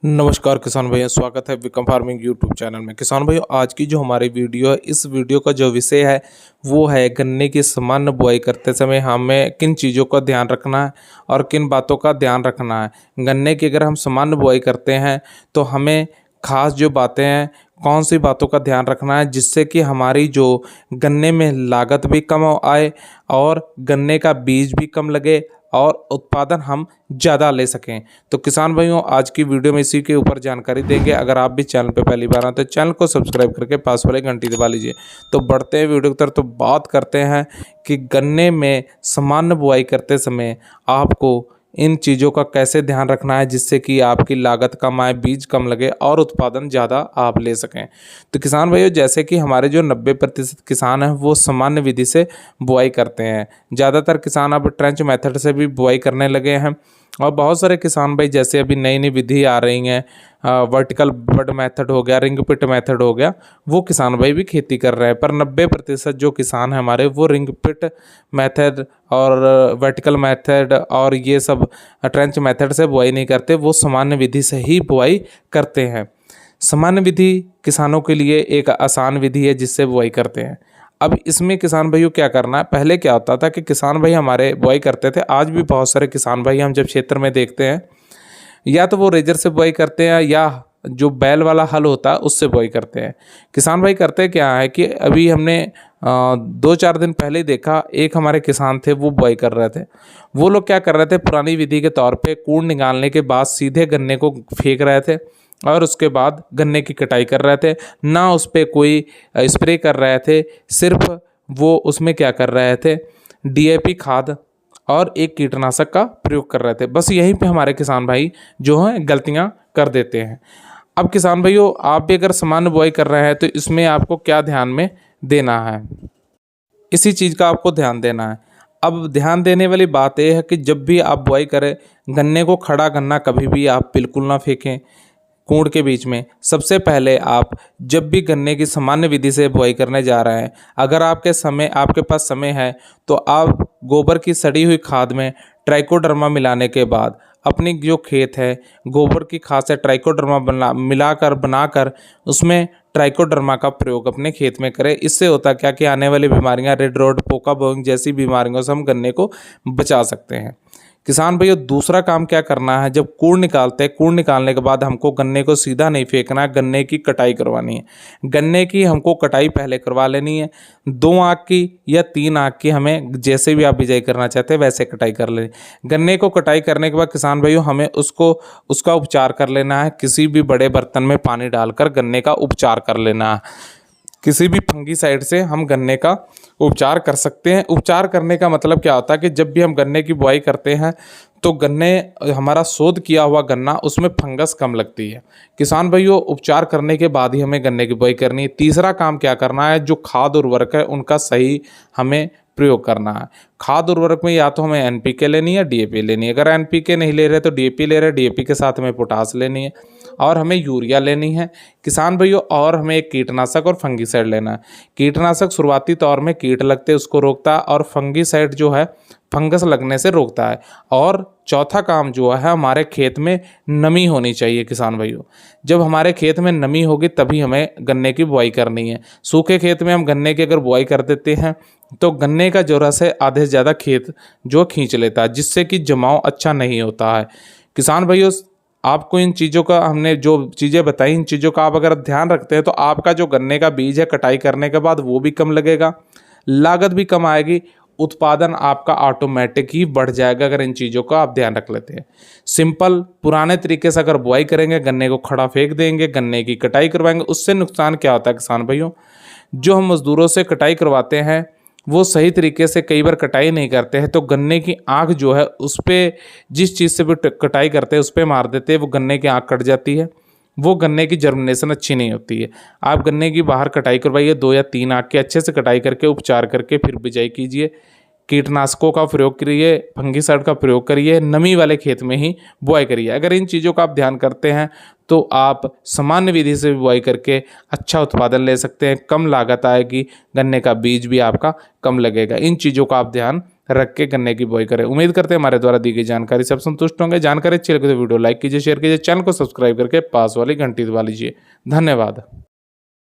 नमस्कार किसान भाइयों, स्वागत है विकम फार्मिंग यूट्यूब चैनल में। किसान भाइयों, आज की जो हमारी वीडियो है, इस वीडियो का जो विषय है वो है गन्ने की सामान्य बुआई करते समय हमें किन चीज़ों का ध्यान रखना है और किन बातों का ध्यान रखना है। गन्ने की अगर हम सामान्य बुआई करते हैं तो हमें खास जो बातें हैं, कौन सी बातों का ध्यान रखना है जिससे कि हमारी जो गन्ने में लागत भी कम आए और गन्ने का बीज भी कम लगे और उत्पादन हम ज़्यादा ले सकें। तो किसान भाइयों, आज की वीडियो में इसी के ऊपर जानकारी देंगे। अगर आप भी चैनल पे पहली बार आए तो चैनल को सब्सक्राइब करके पास वाले घंटी दबा लीजिए। तो बढ़ते हैं वीडियो की तरफ। तो बात करते हैं कि गन्ने में सामान्य बुआई करते समय आपको इन चीज़ों का कैसे ध्यान रखना है जिससे कि आपकी लागत कम आए, बीज कम लगे और उत्पादन ज़्यादा आप ले सकें। तो किसान भाइयों, जैसे कि हमारे जो 90% किसान हैं वो सामान्य विधि से बुआई करते हैं। ज़्यादातर किसान अब ट्रेंच मेथड से भी बुआई करने लगे हैं और बहुत सारे किसान भाई, जैसे अभी नई नई विधि आ रही हैं, वर्टिकल बड मेथड हो गया, रिंग पिट मेथड हो गया, वो किसान भाई भी खेती कर रहे हैं। पर 90% जो किसान हैं हमारे वो रिंग पिट मेथड और वर्टिकल मेथड और ये सब ट्रेंच मेथड से बुआई नहीं करते, वो सामान्य विधि से ही बुआई करते हैं। सामान्य विधि किसानों के लिए एक आसान विधि है जिससे बुआई करते हैं। अब इसमें किसान भाइयों क्या करना है, पहले क्या होता था कि किसान भाई हमारे बुआई करते थे, आज भी बहुत सारे किसान भाई हम जब क्षेत्र में देखते हैं या तो वो रेजर से बुआई करते हैं या जो बैल वाला हल होता है उससे बुआई करते हैं। किसान भाई करते क्या है कि अभी हमने 2-4 दिन पहले ही देखा, एक हमारे किसान थे वो बुआई कर रहे थे। वो लोग क्या कर रहे थे, पुरानी विधि के तौर पे कूड़ निकालने के बाद सीधे गन्ने को फेंक रहे थे और उसके बाद गन्ने की कटाई कर रहे थे। ना उस पर कोई स्प्रे कर रहे थे, सिर्फ वो उसमें क्या कर रहे थे, डीएपी खाद और एक कीटनाशक का प्रयोग कर रहे थे। बस यहीं पे हमारे किसान भाई जो हैं गलतियां कर देते हैं। अब किसान भाइयों, आप भी अगर सामान्य बुआई कर रहे हैं तो इसमें आपको क्या ध्यान में देना है, इसी चीज़ का आपको ध्यान देना है। अब ध्यान देने वाली बात यह है कि जब भी आप बुआई करें, गन्ने को खड़ा गन्ना कभी भी आप बिल्कुल ना फेंकें कूड़ के बीच में। सबसे पहले आप जब भी गन्ने की सामान्य विधि से बुआई करने जा रहे हैं, अगर आपके पास समय है तो आप गोबर की सड़ी हुई खाद में ट्राइकोडर्मा मिलाने के बाद अपनी जो खेत है, गोबर की खाद से ट्राइकोडर्मा बनाकर उसमें ट्राइकोडर्मा का प्रयोग अपने खेत में करें। इससे होता क्या कि आने वाली बीमारियां, रेड रोड, पोका बोइंग जैसी बीमारियों से हम गन्ने को बचा सकते हैं। किसान भैया, दूसरा काम क्या करना है, जब कूड़ निकालते हैं, कूड़ निकालने के बाद हमको गन्ने को सीधा नहीं फेंकना है, गन्ने की कटाई करवानी है। गन्ने की हमको कटाई पहले करवा लेनी है। 2 आंख की या 3 आंख की, हमें जैसे भी आप बिजाई करना चाहते हैं वैसे कटाई कर लेनी। गन्ने को कटाई करने के बाद किसान भाइयों हमें उसका उपचार कर लेना है। किसी भी बड़े बर्तन में पानी डालकर गन्ने का उपचार कर लेना है। किसी भी फंगीसाइड से हम गन्ने का उपचार कर सकते हैं। उपचार करने का मतलब क्या होता है कि जब भी हम गन्ने की बुआई करते हैं तो गन्ने, हमारा शोध किया हुआ गन्ना, उसमें फंगस कम लगती है। किसान भाइयों, उपचार करने के बाद ही हमें गन्ने की बुआई करनी है। तीसरा काम क्या करना है, जो खाद उर्वरक है उनका सही हमें प्रयोग करना है। खाद उर्वरक में या तो हमें एनपीके लेनी है, डीएपी लेनी है। अगर एनपीके नहीं ले रहे तो डीएपी ले रहे, डीएपी के साथ हमें पोटास लेनी है और हमें यूरिया लेनी है किसान भाइयों। और हमें एक कीटनाशक और फंगीसाइड लेना है। कीटनाशक शुरुआती तौर में कीट लगते उसको रोकता है और फंगीसाइड जो है फंगस लगने से रोकता है। और चौथा काम जो है, हमारे खेत में नमी होनी चाहिए किसान भाइयों। जब हमारे खेत में नमी होगी तभी हमें गन्ने की बुआई करनी है। सूखे खेत में हम गन्ने की अगर बुआई कर देते हैं तो गन्ने का जो रस है आधे से ज़्यादा खेत जो खींच लेता है, जिससे कि जमाव अच्छा नहीं होता है। किसान भाइयों, आपको इन चीज़ों का, हमने जो चीज़ें बताई, इन चीज़ों का आप अगर ध्यान रखते हैं तो आपका जो गन्ने का बीज है कटाई करने के बाद वो भी कम लगेगा, लागत भी कम आएगी, उत्पादन आपका ऑटोमेटिक ही बढ़ जाएगा अगर इन चीज़ों का आप ध्यान रख लेते हैं। सिंपल पुराने तरीके से अगर बुआई करेंगे, गन्ने को खड़ा फेंक देंगे, गन्ने की कटाई करवाएंगे, उससे नुकसान क्या होता है किसान भाइयों, जो हम मज़दूरों से कटाई करवाते हैं वो सही तरीके से कई बार कटाई नहीं करते हैं, तो गन्ने की आँख जो है उस पर, जिस चीज़ से भी कटाई करते हैं उस पर मार देते हैं, वो गन्ने की आँख कट जाती है, वो गन्ने की जर्मिनेशन अच्छी नहीं होती है। आप गन्ने की बाहर कटाई करवाइए, 2 या 3 आँख की अच्छे से कटाई करके उपचार करके फिर बिजाई कीजिए। कीटनाशकों का प्रयोग करिए, फंगीसाइड का प्रयोग करिए, नमी वाले खेत में ही बुआई करिए। अगर इन चीज़ों का आप ध्यान करते हैं तो आप सामान्य विधि से बुआई करके अच्छा उत्पादन ले सकते हैं। कम लागत आएगी, गन्ने का बीज भी आपका कम लगेगा। इन चीज़ों का आप ध्यान रख के गन्ने की बुआई करें। उम्मीद करते हैं हमारे द्वारा दी गई जानकारी सब संतुष्ट होंगे। जानकारी अच्छी लगे तो वीडियो लाइक कीजिए, शेयर कीजिए, चैनल को सब्सक्राइब करके पास वाली घंटी दबा लीजिए। धन्यवाद।